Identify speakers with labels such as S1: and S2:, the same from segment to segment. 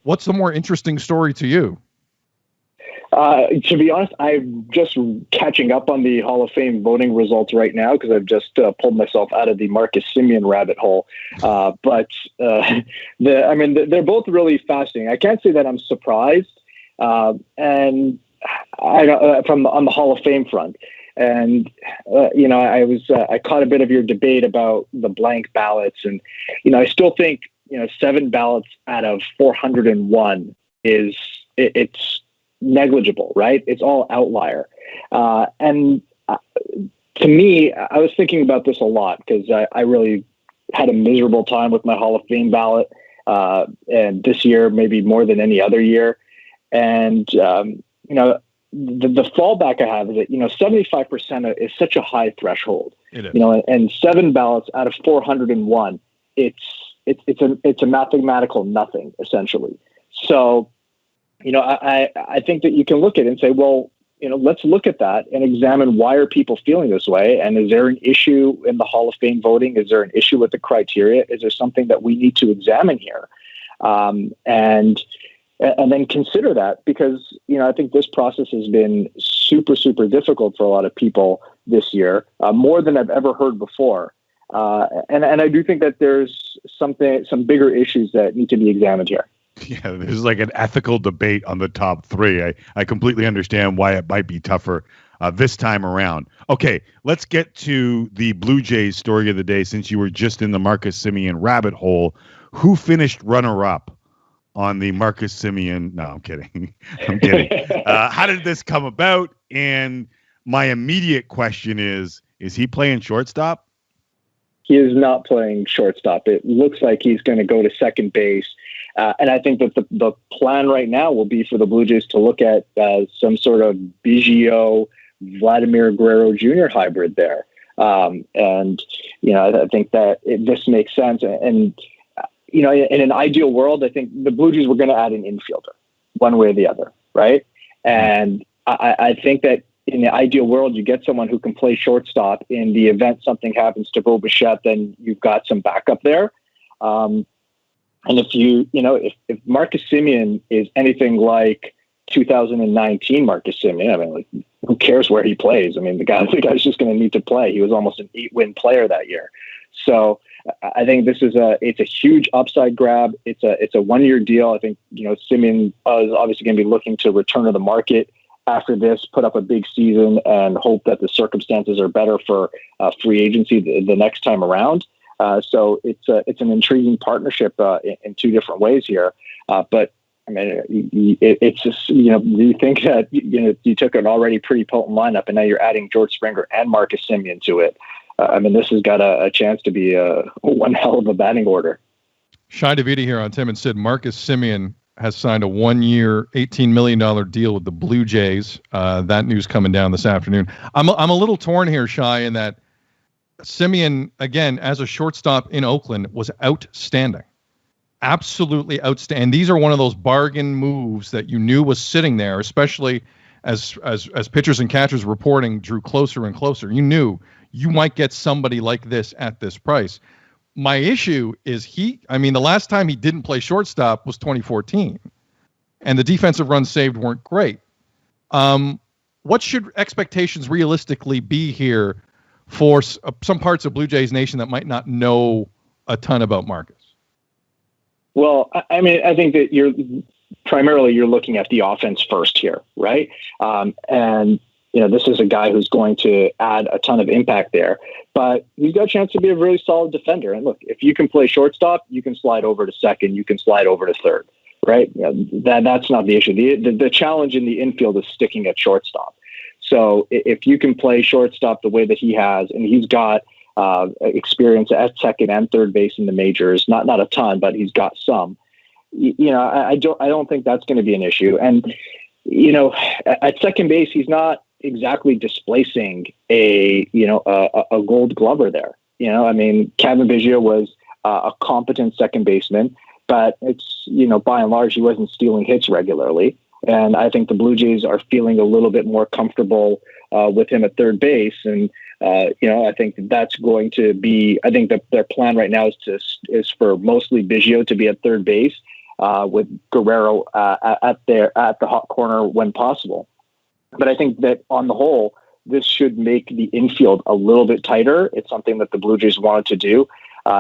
S1: What's the more interesting story to you?
S2: To be honest, I'm just catching up on the Hall of Fame voting results right now because I've just pulled myself out of the Marcus Semien rabbit hole. They're both really fascinating. I can't say that I'm surprised, and on the Hall of Fame front. And I caught a bit of your debate about the blank ballots, and I still think 7 ballots out of 401 it's negligible, right? It's all outlier. To me, I was thinking about this a lot because I really had a miserable time with my Hall of Fame ballot. And this year, maybe more than any other year. And, the fallback I have is that, 75% is such a high threshold, and 7 ballots out of 401, it's a mathematical nothing essentially. So, I think that you can look at it and say, well, let's look at that and examine why are people feeling this way? And is there an issue in the Hall of Fame voting? Is there an issue with the criteria? Is there something that we need to examine here? And then consider that because, I think this process has been super, super difficult for a lot of people this year, more than I've ever heard before. And I do think that there's some bigger issues that need to be examined here.
S3: Yeah, there's like an ethical debate on the top 3. I completely understand why it might be tougher this time around. Okay, let's get to the Blue Jays story of the day since you were just in the Marcus Semien rabbit hole. Who finished runner-up on the Marcus Semien? No, I'm kidding. I'm kidding. How did this come about? And my immediate question is he playing shortstop?
S2: He is not playing shortstop. It looks like he's going to go to second base. And I think that the plan right now will be for the Blue Jays to look at some sort of Biggio, Vladimir Guerrero Jr. hybrid there. I think that this makes sense. And in an ideal world, I think the Blue Jays were going to add an infielder one way or the other, right? And I think that in the ideal world, you get someone who can play shortstop. In the event something happens to Bo Bichette, then you've got some backup there. And if Marcus Semien is anything like 2019 Marcus Semien, who cares where he plays? The guy's just going to need to play. He was almost an 8-win player that year. So I think this is it's a huge upside grab. It's a 1-year deal. I think, Semien is obviously going to be looking to return to the market after this, put up a big season and hope that the circumstances are better for free agency the next time around. So it's an intriguing partnership in 2 different ways here. But it's just, you think that, you took an already pretty potent lineup and now you're adding George Springer and Marcus Semien to it. This has got a chance to be one hell of a batting order.
S1: Shi Davidi here on Tim and Sid. Marcus Semien has signed a 1-year, $18 million deal with the Blue Jays. That news coming down this afternoon. I'm a little torn here, Shi, in that Semien, again, as a shortstop in Oakland, was outstanding. Absolutely outstanding. These are one of those bargain moves that you knew was sitting there, especially as pitchers and catchers reporting drew closer and closer. You knew you might get somebody like this at this price. My issue is the last time he didn't play shortstop was 2014, and the defensive runs saved weren't great. What should expectations realistically be here for some parts of Blue Jays Nation that might not know a ton about Marcus?
S2: Well, I think that you're looking at the offense first here, right? This is a guy who's going to add a ton of impact there, but he's got a chance to be a really solid defender. And look, if you can play shortstop, you can slide over to second, you can slide over to third, right? That's not the issue. The challenge in the infield is sticking at shortstop. So if you can play shortstop the way that he has, and he's got experience at second and third base in the majors, not a ton, but he's got some. I don't think that's going to be an issue. And at second base, he's not exactly displacing a Gold Glover there. Kevin Biggio was a competent second baseman, but it's by and large he wasn't stealing hits regularly. And I think the Blue Jays are feeling a little bit more comfortable with him at third base. And, I think that's going to be, I think that their plan right now is for mostly Biggio to be at third base. with Guerrero at the hot corner when possible. But I think that on the whole, this should make the infield a little bit tighter. It's something that the Blue Jays wanted to do.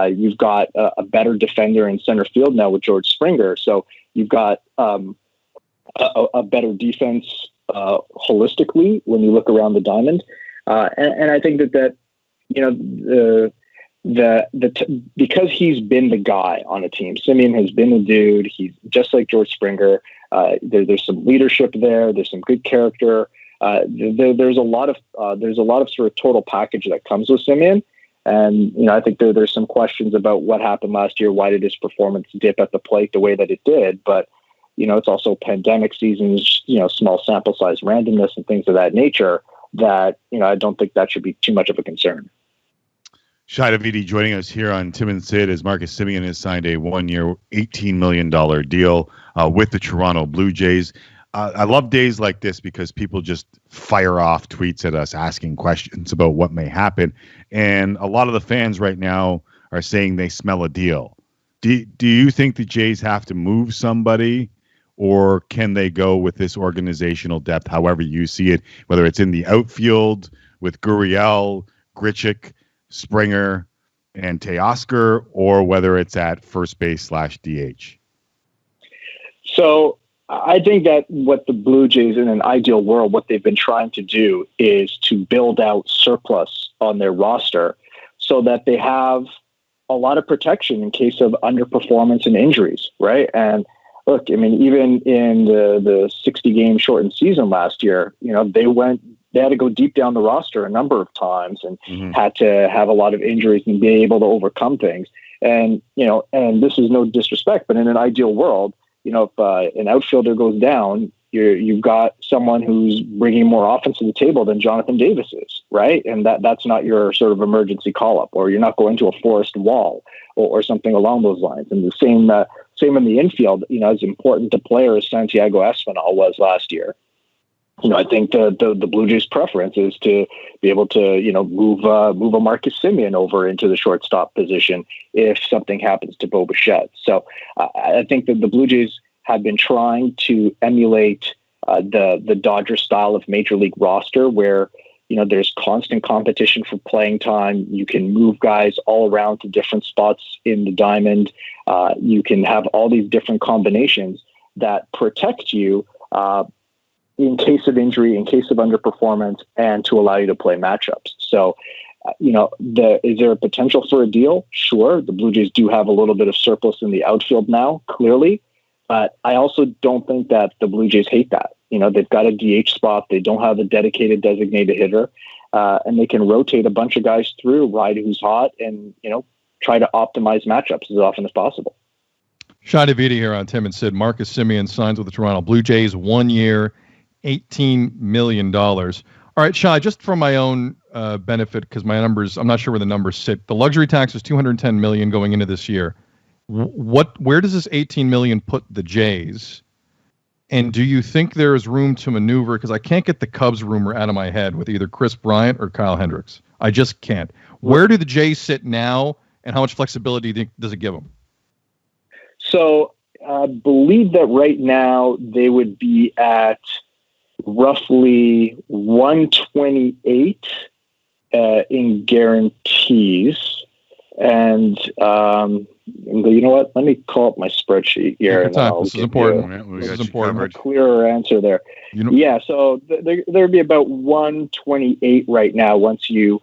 S2: You've got a better defender in center field now with George Springer. So you've got a better defense holistically when you look around the diamond. And I think that because he's been the guy on a team, Semien has been the dude. He's just like George Springer. There's some leadership there. There's some good character. There's a lot of sort of total package that comes with Semien. And, I think there's some questions about what happened last year. Why did his performance dip at the plate the way that it did? But, it's also pandemic seasons, small sample size randomness and things of that nature that, I don't think that should be too much of a concern.
S3: Shi Davidi joining us here on Tim and Sid as Marcus Semien has signed a 1-year, $18 million deal with the Toronto Blue Jays. I love days like this because people just fire off tweets at us asking questions about what may happen. And a lot of the fans right now are saying they smell a deal. Do you think the Jays have to move somebody, or can they go with this organizational depth, however you see it, whether it's in the outfield with Gurriel, Grichuk, Springer, and Teoscar, or whether it's at first base /DH?
S2: So I think that what the Blue Jays, in an ideal world, what they've been trying to do is to build out surplus on their roster so that they have a lot of protection in case of underperformance and injuries, right? And look, I mean, even in the 60-game shortened season last year, they had to go deep down the roster a number of times and had to have a lot of injuries and be able to overcome things. And, and this is no disrespect, but in an ideal world, if an outfielder goes down, you've got someone who's bringing more offense to the table than Jonathan Davis is, right? And that's not your sort of emergency call-up, or you're not going to a forest wall or something along those lines. And the same in the infield, as important a player as Santiago Espinal was last year. I think the Blue Jays' preference is to be able to, move a Marcus Semien over into the shortstop position if something happens to Bo Bichette. So I think that the Blue Jays have been trying to emulate the Dodger style of major league roster where, there's constant competition for playing time. You can move guys all around to different spots in the diamond. You can have all these different combinations that protect you in case of injury, in case of underperformance, and to allow you to play matchups. So, is there a potential for a deal? Sure. The Blue Jays do have a little bit of surplus in the outfield now, clearly. But I also don't think that the Blue Jays hate that. They've got a DH spot. They don't have a dedicated designated hitter. And they can rotate a bunch of guys through, ride who's hot, and, try to optimize matchups as often as possible.
S1: Shi Davidi here on Tim and Sid. Marcus Semien signs with the Toronto Blue Jays, 1 year, $18 million. All right, Shi, just for my own benefit, because my numbers, I'm not sure where the numbers sit. The luxury tax is $210 million going into this year. Where does this $18 million put the Jays? And do you think there is room to maneuver? Because I can't get the Cubs rumor out of my head with either Chris Bryant or Kyle Hendricks. I just can't. Where do the Jays sit now, and how much flexibility does it give them?
S2: So I believe that right now they would be at roughly 128 in guarantees. And you know what? Let me call up my spreadsheet here.
S1: This is important. This is important.
S2: A clearer answer there. Yeah, so there'd be about 128 right now once you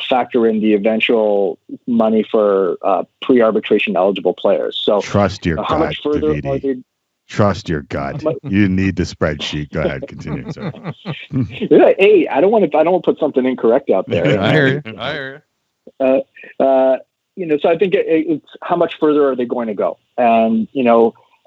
S2: factor in the eventual money for pre-arbitration eligible players. So
S3: trust your
S2: how much further are they?
S3: Trust your gut. You need the spreadsheet. Go ahead, continue. Sorry.
S2: Hey, I don't want to put something incorrect out there.
S1: I hear you.
S2: So I think it's how much further are they going to go? And,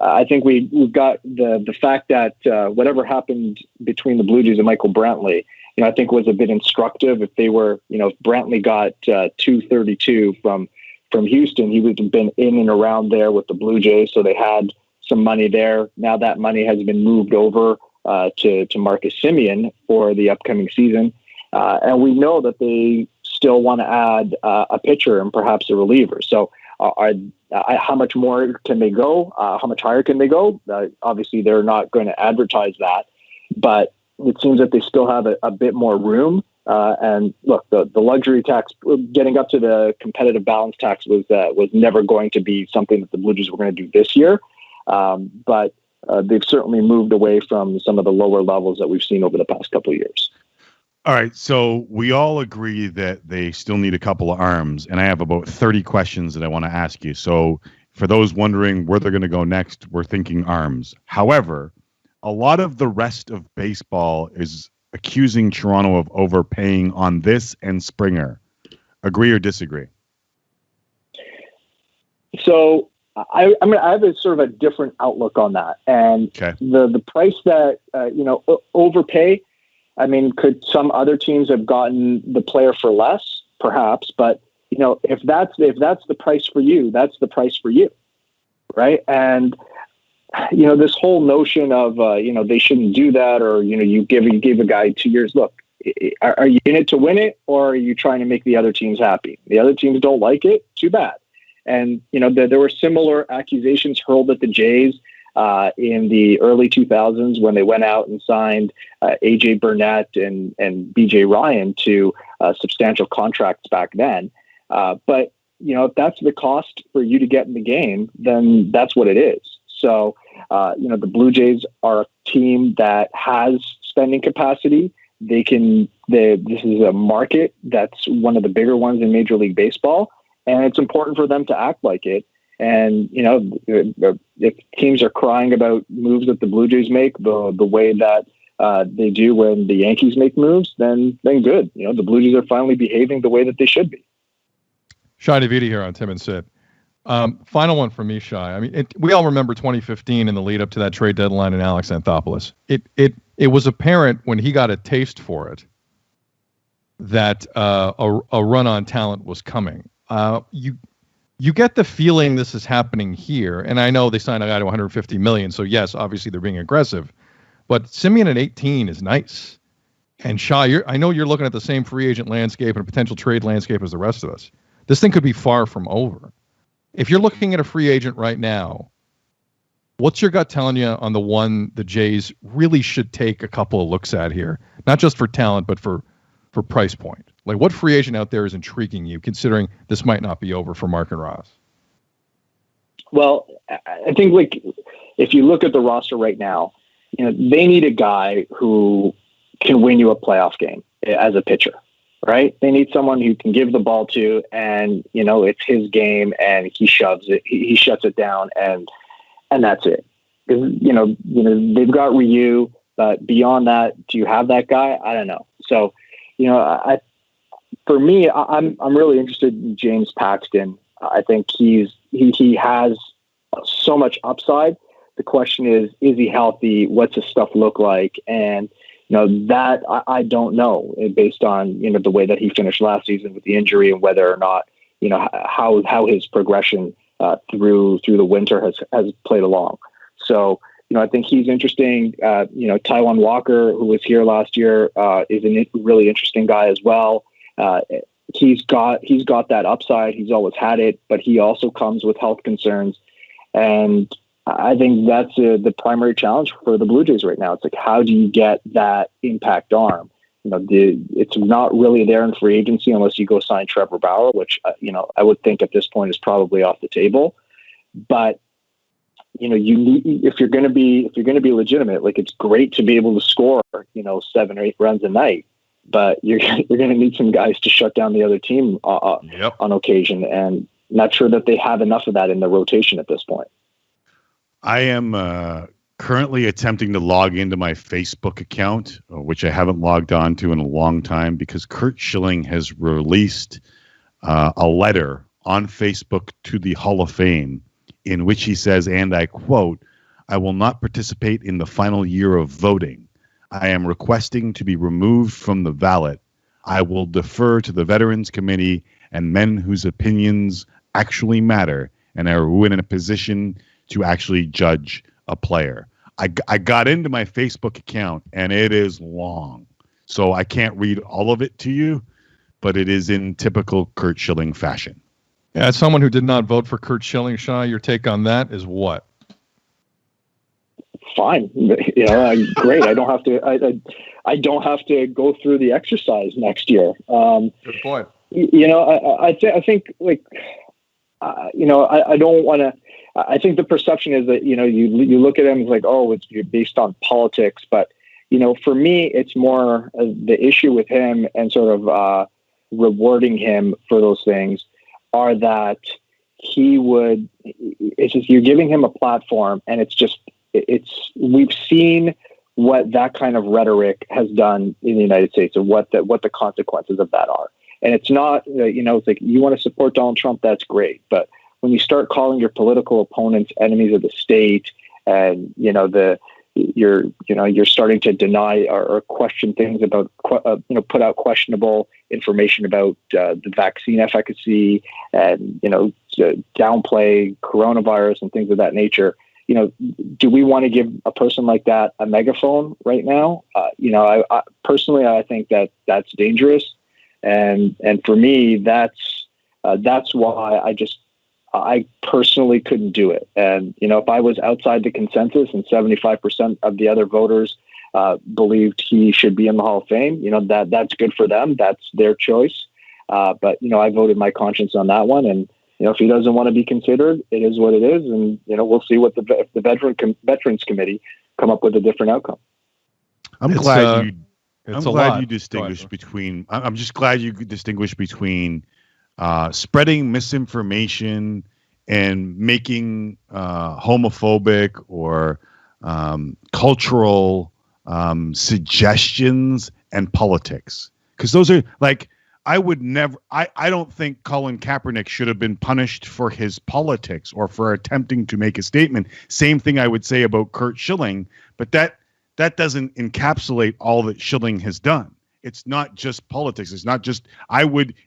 S2: I think we've got the fact that whatever happened between the Blue Jays and Michael Brantley, I think was a bit instructive. If they were, if Brantley got 232 from Houston, he would have been in and around there with the Blue Jays. So they had some money there. Now that money has been moved over to Marcus Semien for the upcoming season. And we know that they still want to add a pitcher and perhaps a reliever. So how much more can they go? How much higher can they go? Obviously, they're not going to advertise that, but it seems that they still have a bit more room. And look, the luxury tax, getting up to the competitive balance tax was never going to be something that the Blue Jays were going to do this year. But they've certainly moved away from some of the lower levels that we've seen over the past couple of years.
S3: All right, so we all agree that they still need a couple of arms, and I have about 30 questions that I want to ask you. So for those wondering where they're going to go next, we're thinking arms. However, a lot of the rest of baseball is accusing Toronto of overpaying on this and Springer. Agree or disagree?
S2: So I have a sort of a different outlook on that. And the price that, overpay, I mean, could some other teams have gotten the player for less? Perhaps. But, if that's the price for you, that's the price for you. Right. And, this whole notion of, they shouldn't do that, or, you give a guy 2 years. Look, are you in it to win it, or are you trying to make the other teams happy? The other teams don't like it. Too bad. And, there were similar accusations hurled at the Jays in the early 2000s when they went out and signed A.J. Burnett and B.J. Ryan to substantial contracts back then. But, if that's the cost for you to get in the game, then that's what it is. So, the Blue Jays are a team that has spending capacity. This is a market that's one of the bigger ones in Major League Baseball, and it's important for them to act like it. And, if teams are crying about moves that the Blue Jays make the way that they do when the Yankees make moves, then good. The Blue Jays are finally behaving the way that they should be.
S1: Shi Davidi here on Tim and Sid. Final one from me, Shi. I mean, we all remember 2015 and the lead up to that trade deadline in Alex Anthopoulos. It was apparent when he got a taste for it that a run on talent was coming. You get the feeling this is happening here, and I know they signed a guy to $150 million, so yes, obviously they're being aggressive. But Semien at 18 is nice, and Shi, I know you're looking at the same free agent landscape and potential trade landscape as the rest of us. This thing could be far from over. If you're looking at a free agent right now, what's your gut telling you on the one the Jays really should take a couple of looks at here, not just for talent but for price point? Like, what free agent out there is intriguing you, considering this might not be over for Mark and Ross?
S2: Well, I think, if you look at the roster right now, they need a guy who can win you a playoff game as a pitcher, right? They need someone who can give the ball to, and, it's his game, and he shoves it, he shuts it down, and that's it. They've got Ryu, but beyond that, do you have that guy? I don't know. So, for me, I'm really interested in James Paxton. I think he has so much upside. The question is he healthy? What's his stuff look like? And that I don't know, based on the way that he finished last season with the injury, and whether or not how his progression through the winter has played along. So I think he's interesting. Taijuan Walker, who was here last year, is a really interesting guy as well. He's got that upside. He's always had it, but he also comes with health concerns. And I think that's the primary challenge for the Blue Jays right now. It's like, how do you get that impact arm? It's not really there in free agency unless you go sign Trevor Bauer, which, I would think at this point is probably off the table. But, you need, if you're going to be legitimate, it's great to be able to score, 7 or 8 runs a night. But you're going to need some guys to shut down the other team on occasion, and not sure that they have enough of that in the rotation at this point.
S3: I am currently attempting to log into my Facebook account, which I haven't logged on to in a long time, because Curt Schilling has released a letter on Facebook to the Hall of Fame in which he says, and I quote, "I will not participate in the final year of voting. I am requesting to be removed from the ballot. I will defer to the Veterans Committee and men whose opinions actually matter and are in a position to actually judge a player." I got into my Facebook account, and it is long, so I can't read all of it to you, but it is in typical Curt Schilling fashion.
S1: Yeah, as someone who did not vote for Curt Schilling, Shi, your take on that is what?
S2: Fine, great. I don't have to. I don't have to go through the exercise next year.
S1: Good point.
S2: I think I don't want to. I think the perception is that you look at him as like, oh, you're based on politics, but for me, it's more the issue with him and sort of rewarding him for those things are that it's just you're giving him a platform, and we've seen what that kind of rhetoric has done in the United States and what the consequences of that are. And it's not, it's like you want to support Donald Trump, that's great. But when you start calling your political opponents enemies of the state, and you're starting to deny or question things about, put out questionable information about the vaccine efficacy, and downplay coronavirus and things of that nature. Do we want to give a person like that a megaphone right now? I personally, I think that's dangerous. And for me, that's why I personally couldn't do it. And, if I was outside the consensus and 75% of the other voters believed he should be in the Hall of Fame, that's good for them. That's their choice. But I voted my conscience on that one. And, if he doesn't want to be considered, it is what it is. And, we'll see what the Veterans Committee come up with a different outcome.
S3: I'm glad you distinguish between spreading misinformation and making homophobic or cultural suggestions and politics. Because those are I don't think Colin Kaepernick should have been punished for his politics or for attempting to make a statement. Same thing I would say about Curt Schilling, but that doesn't encapsulate all that Schilling has done. It's not just politics. It's not just,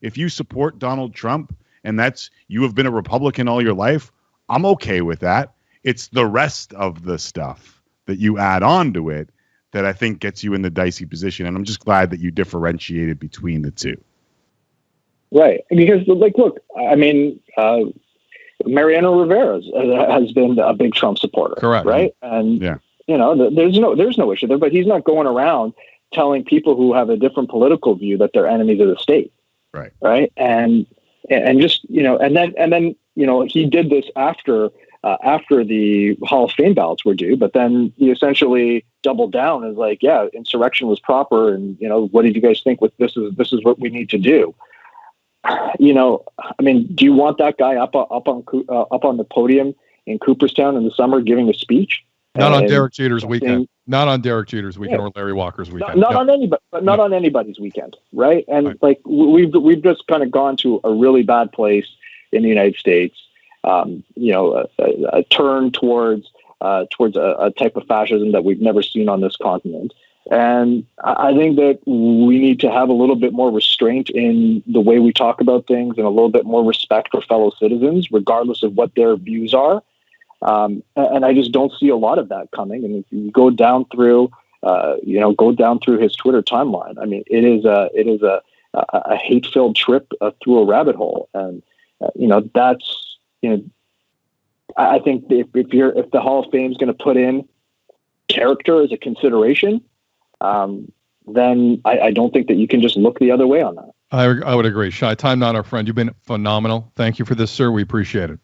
S3: if you support Donald Trump and you have been a Republican all your life, I'm okay with that. It's the rest of the stuff that you add on to it that I think gets you in the dicey position. And I'm just glad that you differentiated between the two.
S2: Right. Because look, I mean, Mariano Rivera has been a big Trump supporter.
S1: Correct.
S2: Right. And,
S3: yeah.
S2: There's no issue there, but he's not going around telling people who have a different political view that they're enemies of the state.
S3: Right.
S2: Right. And just, and then, he did this after the Hall of Fame ballots were due, but then he essentially doubled down as like, yeah, insurrection was proper. And, what did you guys think with this is what we need to do? I mean, do you want that guy up on the podium in Cooperstown in the summer giving a speech?
S1: Not on Derek Jeter's weekend. Not on Derek Jeter's weekend or Larry Walker's weekend.
S2: Not on anybody's weekend, right? And right. We've just kind of gone to a really bad place in the United States. A turn towards a type of fascism that we've never seen on this continent. And I think that we need to have a little bit more restraint in the way we talk about things, and a little bit more respect for fellow citizens, regardless of what their views are. And I just don't see a lot of that coming. And if you go down through his Twitter timeline, I mean, it is a hate-filled trip through a rabbit hole. And I think if the Hall of Fame is going to put in character as a consideration, then I don't think that you can just look the other way on that.
S1: I would agree. Shi, time not our friend. You've been phenomenal. Thank you for this, sir. We appreciate it.